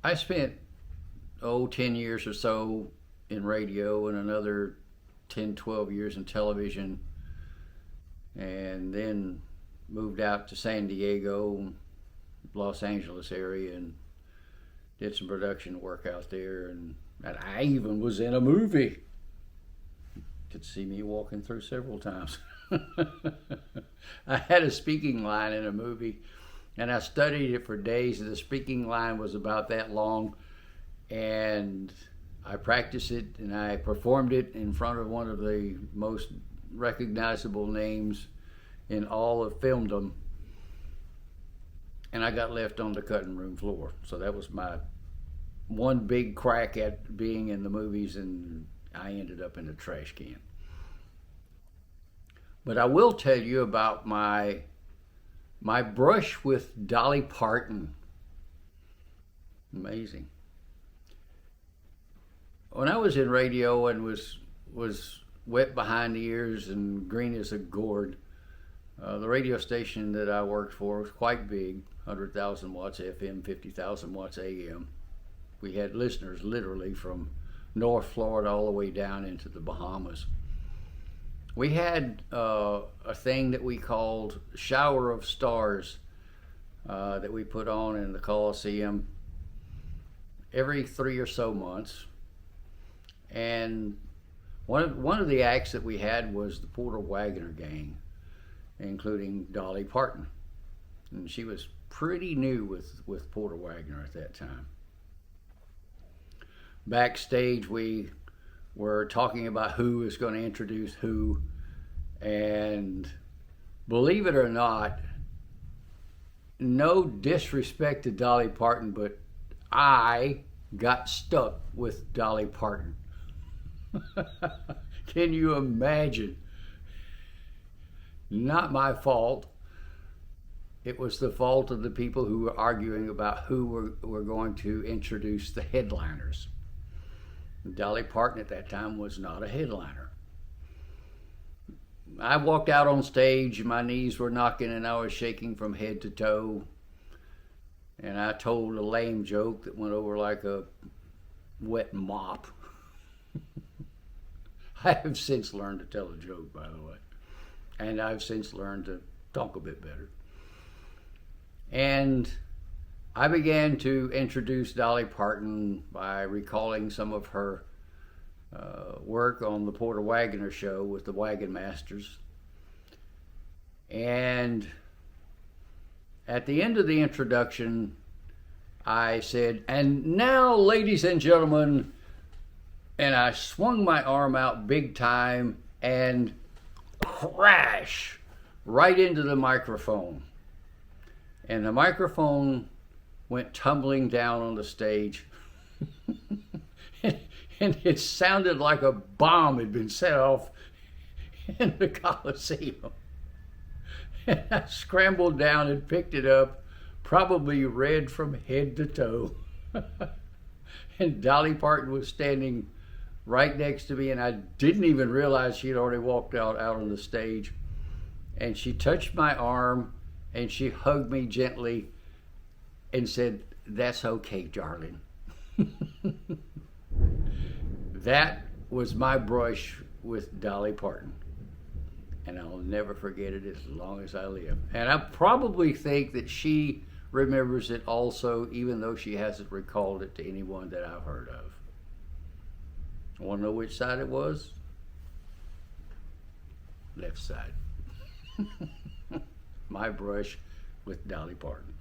I spent, 10 years or so in radio and another 10, 12 years in television, and then moved out to San Diego, Los Angeles area, and did some production work out there. And I even was in a movie. Could see me walking through several times. I had a speaking line in a movie, and I studied it for days. The speaking line was about that long, and I practiced it and I performed it in front of one of the most recognizable names in all of filmdom, and I got left on the cutting room floor. So that was my one big crack at being in the movies, and I ended up in the trash can. But I will tell you about my brush with Dolly Parton. Amazing. When I was in radio and was wet behind the ears and green as a gourd, the radio station that I worked for was quite big, 100,000 watts FM, 50,000 watts AM. We had listeners literally from North Florida all the way down into the Bahamas. We had a thing that we called Shower of Stars that we put on in the Coliseum every 3 or so months. And one of the acts that we had was the Porter Wagoner Gang, including Dolly Parton. And she was pretty new with Porter Wagoner at that time. Backstage, we were talking about who was going to introduce who, and believe it or not, no disrespect to Dolly Parton, but I got stuck with Dolly Parton. Can you imagine? Not my fault. It was the fault of the people who were arguing about who were going to introduce the headliners. Dolly Parton at that time was not a headliner. I walked out on stage, my knees were knocking and I was shaking from head to toe. And I told a lame joke that went over like a wet mop. I have since learned to tell a joke, by the way. And I've since learned to talk a bit better. And I began to introduce Dolly Parton by recalling some of her work on the Porter Wagoner show with the Wagon Masters. And at the end of the introduction, I said, "And now, ladies and gentlemen," and I swung my arm out big time and crash right into the microphone. And the microphone went tumbling down on the stage. And it sounded like a bomb had been set off in the Coliseum. And I scrambled down and picked it up, probably red from head to toe. And Dolly Parton was standing right next to me, and I didn't even realize she had already walked out on the stage. And she touched my arm, and she hugged me gently and said, "That's okay, darling." That was my brush with Dolly Parton. And I'll never forget it as long as I live. And I probably think that she remembers it also, even though she hasn't recalled it to anyone that I've heard of. Want to know which side it was? Left side. My brush with Dolly Parton.